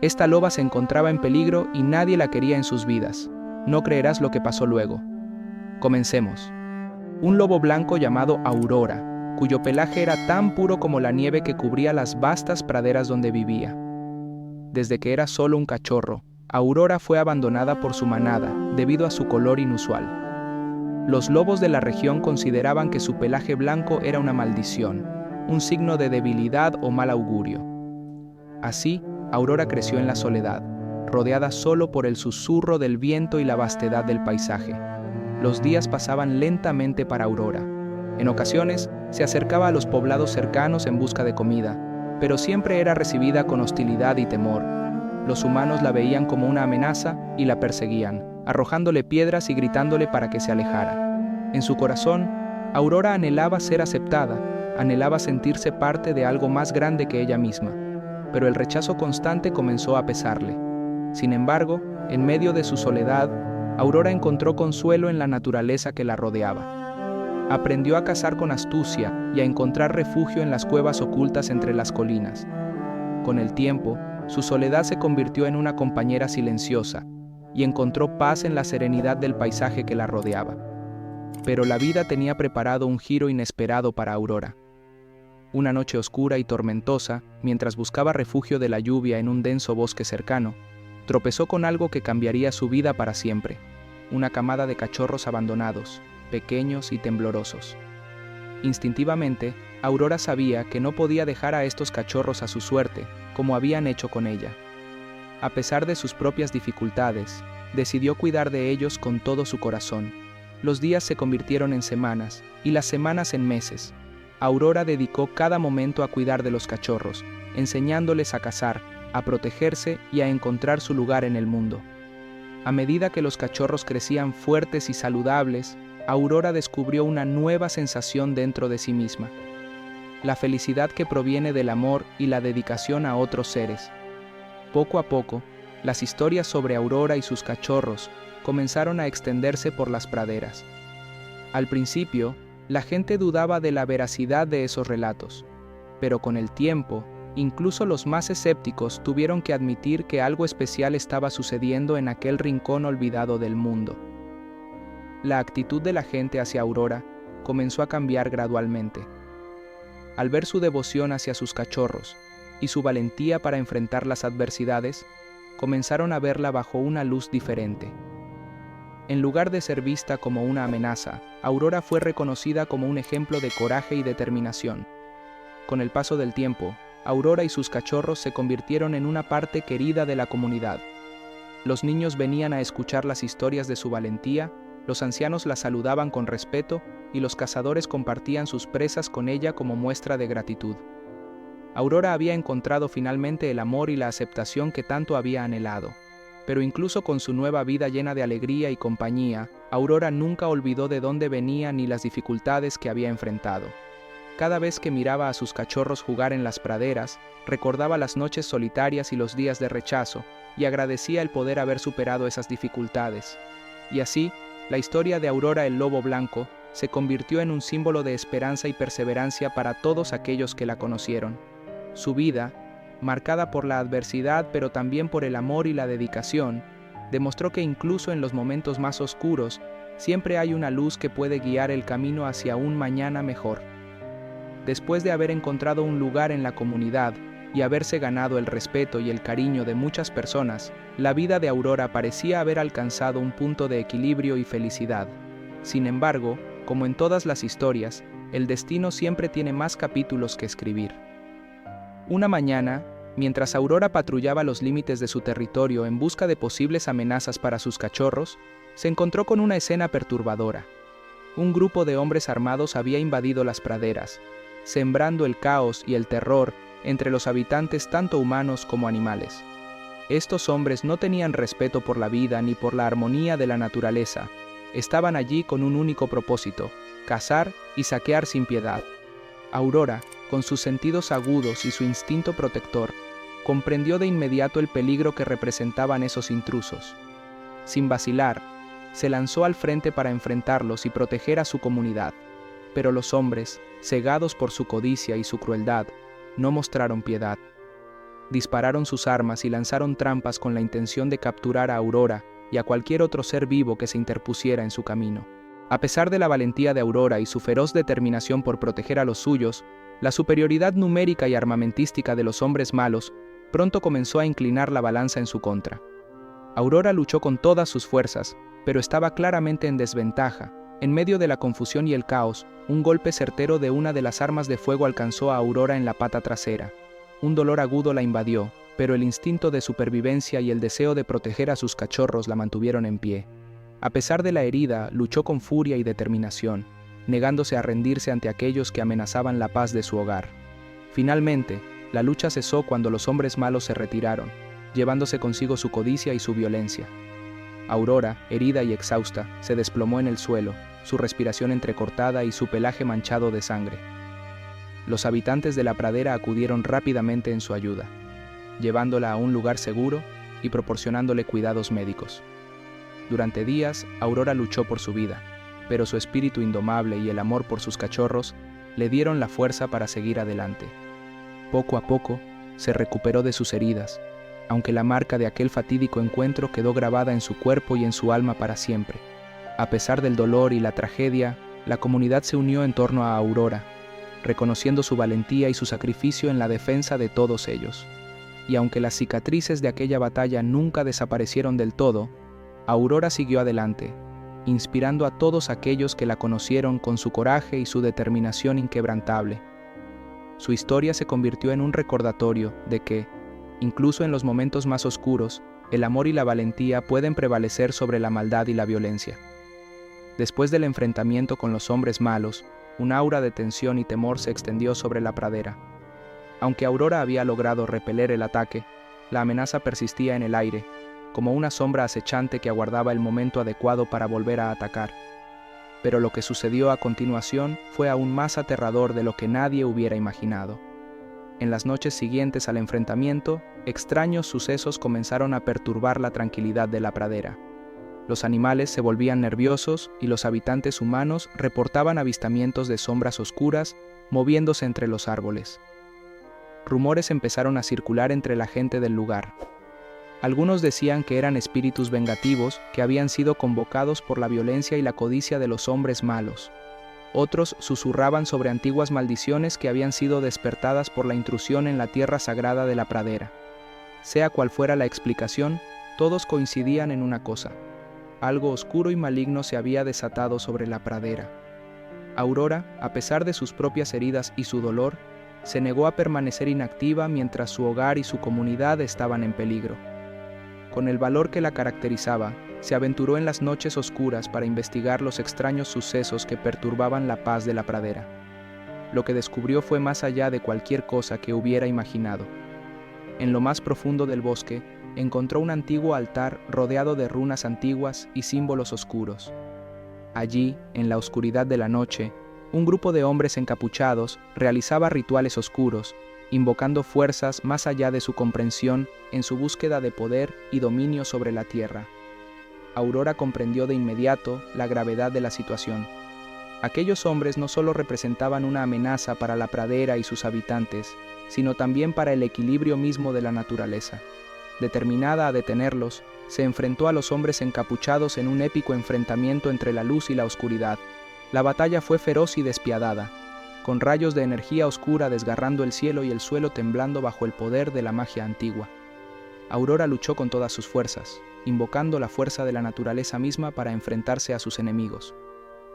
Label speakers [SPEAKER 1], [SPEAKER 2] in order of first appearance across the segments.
[SPEAKER 1] Esta loba se encontraba en peligro y nadie la quería en sus vidas. No creerás lo que pasó luego. Comencemos. Un lobo blanco llamado Aurora, cuyo pelaje era tan puro como la nieve que cubría las vastas praderas donde vivía. Desde que era solo un cachorro, Aurora fue abandonada por su manada debido a su color inusual. Los lobos de la región consideraban que su pelaje blanco era una maldición, un signo de debilidad o mal augurio. Así, Aurora creció en la soledad, rodeada solo por el susurro del viento y la vastedad del paisaje. Los días pasaban lentamente para Aurora. En ocasiones, se acercaba a los poblados cercanos en busca de comida, pero siempre era recibida con hostilidad y temor. Los humanos la veían como una amenaza y la perseguían, arrojándole piedras y gritándole para que se alejara. En su corazón, Aurora anhelaba ser aceptada, anhelaba sentirse parte de algo más grande que ella misma, pero el rechazo constante comenzó a pesarle. Sin embargo, en medio de su soledad, Aurora encontró consuelo en la naturaleza que la rodeaba. Aprendió a cazar con astucia y a encontrar refugio en las cuevas ocultas entre las colinas. Con el tiempo, su soledad se convirtió en una compañera silenciosa y encontró paz en la serenidad del paisaje que la rodeaba. Pero la vida tenía preparado un giro inesperado para Aurora. Una noche oscura y tormentosa, mientras buscaba refugio de la lluvia en un denso bosque cercano, tropezó con algo que cambiaría su vida para siempre: una camada de cachorros abandonados, pequeños y temblorosos. Instintivamente, Aurora sabía que no podía dejar a estos cachorros a su suerte, como habían hecho con ella. A pesar de sus propias dificultades, decidió cuidar de ellos con todo su corazón. Los días se convirtieron en semanas, y las semanas en meses. Aurora dedicó cada momento a cuidar de los cachorros, enseñándoles a cazar, a protegerse y a encontrar su lugar en el mundo. A medida que los cachorros crecían fuertes y saludables, Aurora descubrió una nueva sensación dentro de sí misma: la felicidad que proviene del amor y la dedicación a otros seres. Poco a poco, las historias sobre Aurora y sus cachorros comenzaron a extenderse por las praderas. Al principio, la gente dudaba de la veracidad de esos relatos, pero con el tiempo, incluso los más escépticos tuvieron que admitir que algo especial estaba sucediendo en aquel rincón olvidado del mundo. La actitud de la gente hacia Aurora comenzó a cambiar gradualmente. Al ver su devoción hacia sus cachorros y su valentía para enfrentar las adversidades, comenzaron a verla bajo una luz diferente. En lugar de ser vista como una amenaza, Aurora fue reconocida como un ejemplo de coraje y determinación. Con el paso del tiempo, Aurora y sus cachorros se convirtieron en una parte querida de la comunidad. Los niños venían a escuchar las historias de su valentía, los ancianos la saludaban con respeto y los cazadores compartían sus presas con ella como muestra de gratitud. Aurora había encontrado finalmente el amor y la aceptación que tanto había anhelado. Pero incluso con su nueva vida llena de alegría y compañía, Aurora nunca olvidó de dónde venía ni las dificultades que había enfrentado. Cada vez que miraba a sus cachorros jugar en las praderas, recordaba las noches solitarias y los días de rechazo, y agradecía el poder haber superado esas dificultades. Y así, la historia de Aurora el Lobo Blanco se convirtió en un símbolo de esperanza y perseverancia para todos aquellos que la conocieron. Su vida, marcada por la adversidad pero también por el amor y la dedicación, demostró que incluso en los momentos más oscuros, siempre hay una luz que puede guiar el camino hacia un mañana mejor. Después de haber encontrado un lugar en la comunidad y haberse ganado el respeto y el cariño de muchas personas, la vida de Aurora parecía haber alcanzado un punto de equilibrio y felicidad. Sin embargo, como en todas las historias, el destino siempre tiene más capítulos que escribir. Una mañana, mientras Aurora patrullaba los límites de su territorio en busca de posibles amenazas para sus cachorros, se encontró con una escena perturbadora. Un grupo de hombres armados había invadido las praderas, sembrando el caos y el terror entre los habitantes tanto humanos como animales. Estos hombres no tenían respeto por la vida ni por la armonía de la naturaleza. Estaban allí con un único propósito: cazar y saquear sin piedad. Aurora, con sus sentidos agudos y su instinto protector, comprendió de inmediato el peligro que representaban esos intrusos. Sin vacilar, se lanzó al frente para enfrentarlos y proteger a su comunidad. Pero los hombres, cegados por su codicia y su crueldad, no mostraron piedad. dispararon sus armas y lanzaron trampas con la intención de capturar a Aurora y a cualquier otro ser vivo que se interpusiera en su camino. A pesar de la valentía de Aurora y su feroz determinación por proteger a los suyos, la superioridad numérica y armamentística de los hombres malos pronto comenzó a inclinar la balanza en su contra. Aurora luchó con todas sus fuerzas, pero estaba claramente en desventaja. En medio de la confusión y el caos, un golpe certero de una de las armas de fuego alcanzó a Aurora en la pata trasera. Un dolor agudo la invadió, pero el instinto de supervivencia y el deseo de proteger a sus cachorros la mantuvieron en pie. A pesar de la herida, luchó con furia y determinación, negándose a rendirse ante aquellos que amenazaban la paz de su hogar. Finalmente, la lucha cesó cuando los hombres malos se retiraron, llevándose consigo su codicia y su violencia. Aurora, herida y exhausta, se desplomó en el suelo, su respiración entrecortada y su pelaje manchado de sangre. Los habitantes de la pradera acudieron rápidamente en su ayuda, llevándola a un lugar seguro y proporcionándole cuidados médicos. Durante días, Aurora luchó por su vida, pero su espíritu indomable y el amor por sus cachorros le dieron la fuerza para seguir adelante. Poco a poco, se recuperó de sus heridas, aunque la marca de aquel fatídico encuentro quedó grabada en su cuerpo y en su alma para siempre. A pesar del dolor y la tragedia, la comunidad se unió en torno a Aurora, reconociendo su valentía y su sacrificio en la defensa de todos ellos. Y aunque las cicatrices de aquella batalla nunca desaparecieron del todo, Aurora siguió adelante, inspirando a todos aquellos que la conocieron con su coraje y su determinación inquebrantable. Su historia se convirtió en un recordatorio de que, incluso en los momentos más oscuros, el amor y la valentía pueden prevalecer sobre la maldad y la violencia. Después del enfrentamiento con los hombres malos, un aura de tensión y temor se extendió sobre la pradera. Aunque Aurora había logrado repeler el ataque, la amenaza persistía en el aire, como una sombra acechante que aguardaba el momento adecuado para volver a atacar. Pero lo que sucedió a continuación fue aún más aterrador de lo que nadie hubiera imaginado. En las noches siguientes al enfrentamiento, extraños sucesos comenzaron a perturbar la tranquilidad de la pradera. Los animales se volvían nerviosos y los habitantes humanos reportaban avistamientos de sombras oscuras moviéndose entre los árboles. Rumores empezaron a circular entre la gente del lugar. Algunos decían que eran espíritus vengativos que habían sido convocados por la violencia y la codicia de los hombres malos. Otros susurraban sobre antiguas maldiciones que habían sido despertadas por la intrusión en la tierra sagrada de la pradera. Sea cual fuera la explicación, todos coincidían en una cosa: algo oscuro y maligno se había desatado sobre la pradera. Aurora, a pesar de sus propias heridas y su dolor, se negó a permanecer inactiva mientras su hogar y su comunidad estaban en peligro. Con el valor que la caracterizaba, se aventuró en las noches oscuras para investigar los extraños sucesos que perturbaban la paz de la pradera. Lo que descubrió fue más allá de cualquier cosa que hubiera imaginado. En lo más profundo del bosque, encontró un antiguo altar rodeado de runas antiguas y símbolos oscuros. Allí, en la oscuridad de la noche, un grupo de hombres encapuchados realizaba rituales oscuros, invocando fuerzas más allá de su comprensión en su búsqueda de poder y dominio sobre la tierra. Aurora comprendió de inmediato la gravedad de la situación. Aquellos hombres no solo representaban una amenaza para la pradera y sus habitantes, sino también para el equilibrio mismo de la naturaleza. Determinada a detenerlos, se enfrentó a los hombres encapuchados en un épico enfrentamiento entre la luz y la oscuridad. La batalla fue feroz y despiadada, con rayos de energía oscura desgarrando el cielo y el suelo temblando bajo el poder de la magia antigua. Aurora luchó con todas sus fuerzas, invocando la fuerza de la naturaleza misma para enfrentarse a sus enemigos.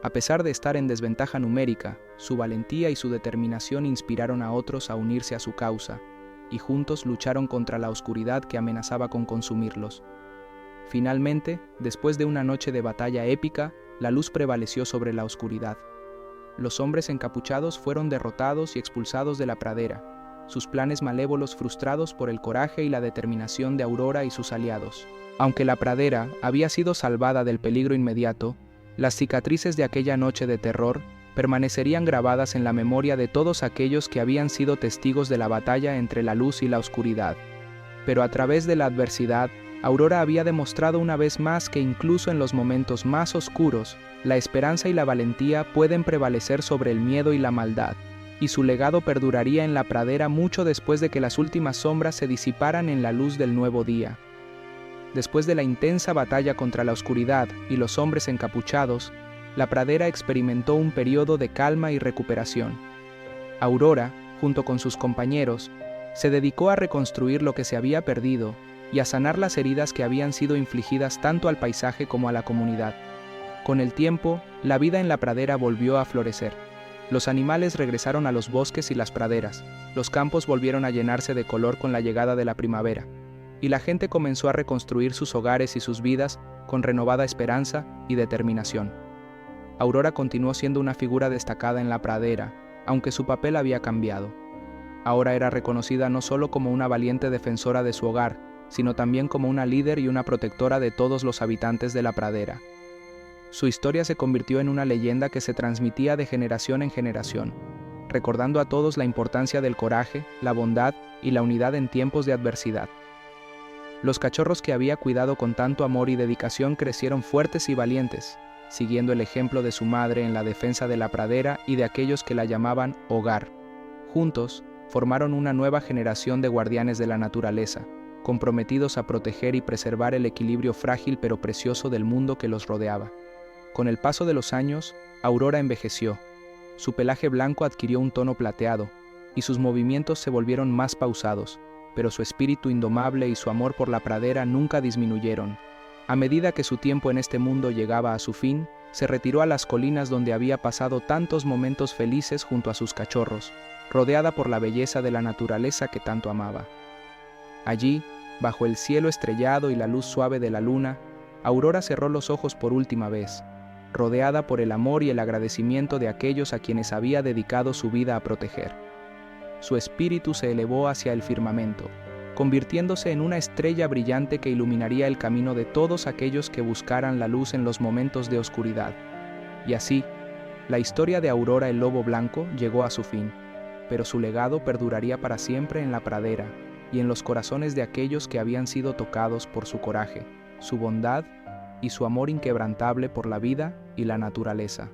[SPEAKER 1] A pesar de estar en desventaja numérica, su valentía y su determinación inspiraron a otros a unirse a su causa, y juntos lucharon contra la oscuridad que amenazaba con consumirlos. Finalmente, después de una noche de batalla épica, la luz prevaleció sobre la oscuridad. Los hombres encapuchados fueron derrotados y expulsados de la pradera, sus planes malévolos frustrados por el coraje y la determinación de Aurora y sus aliados. Aunque la pradera había sido salvada del peligro inmediato, las cicatrices de aquella noche de terror permanecerían grabadas en la memoria de todos aquellos que habían sido testigos de la batalla entre la luz y la oscuridad. Pero a través de la adversidad, Aurora había demostrado una vez más que incluso en los momentos más oscuros, la esperanza y la valentía pueden prevalecer sobre el miedo y la maldad. y su legado perduraría en la pradera mucho después de que las últimas sombras se disiparan en la luz del nuevo día. Después de la intensa batalla contra la oscuridad y los hombres encapuchados, la pradera experimentó un periodo de calma y recuperación. Aurora, junto con sus compañeros, se dedicó a reconstruir lo que se había perdido y a sanar las heridas que habían sido infligidas tanto al paisaje como a la comunidad. Con el tiempo, la vida en la pradera volvió a florecer. Los animales regresaron a los bosques y las praderas, los campos volvieron a llenarse de color con la llegada de la primavera, y la gente comenzó a reconstruir sus hogares y sus vidas con renovada esperanza y determinación. Aurora continuó siendo una figura destacada en la pradera, aunque su papel había cambiado. Ahora era reconocida no solo como una valiente defensora de su hogar, sino también como una líder y una protectora de todos los habitantes de la pradera. Su historia se convirtió en una leyenda que se transmitía de generación en generación, recordando a todos la importancia del coraje, la bondad y la unidad en tiempos de adversidad. Los cachorros que había cuidado con tanto amor y dedicación crecieron fuertes y valientes, siguiendo el ejemplo de su madre en la defensa de la pradera y de aquellos que la llamaban hogar. Juntos, formaron una nueva generación de guardianes de la naturaleza, comprometidos a proteger y preservar el equilibrio frágil pero precioso del mundo que los rodeaba. Con el paso de los años, Aurora envejeció. Su pelaje blanco adquirió un tono plateado, y sus movimientos se volvieron más pausados, pero su espíritu indomable y su amor por la pradera nunca disminuyeron. A medida que su tiempo en este mundo llegaba a su fin, se retiró a las colinas donde había pasado tantos momentos felices junto a sus cachorros, rodeada por la belleza de la naturaleza que tanto amaba. Allí, bajo el cielo estrellado y la luz suave de la luna, Aurora cerró los ojos por última vez, rodeada por el amor y el agradecimiento de aquellos a quienes había dedicado su vida a proteger. Su espíritu se elevó hacia el firmamento, convirtiéndose en una estrella brillante que iluminaría el camino de todos aquellos que buscaran la luz en los momentos de oscuridad. Y así, la historia de Aurora el Lobo Blanco llegó a su fin, pero su legado perduraría para siempre en la pradera y en los corazones de aquellos que habían sido tocados por su coraje, su bondad y su amor inquebrantable por la vida y la naturaleza.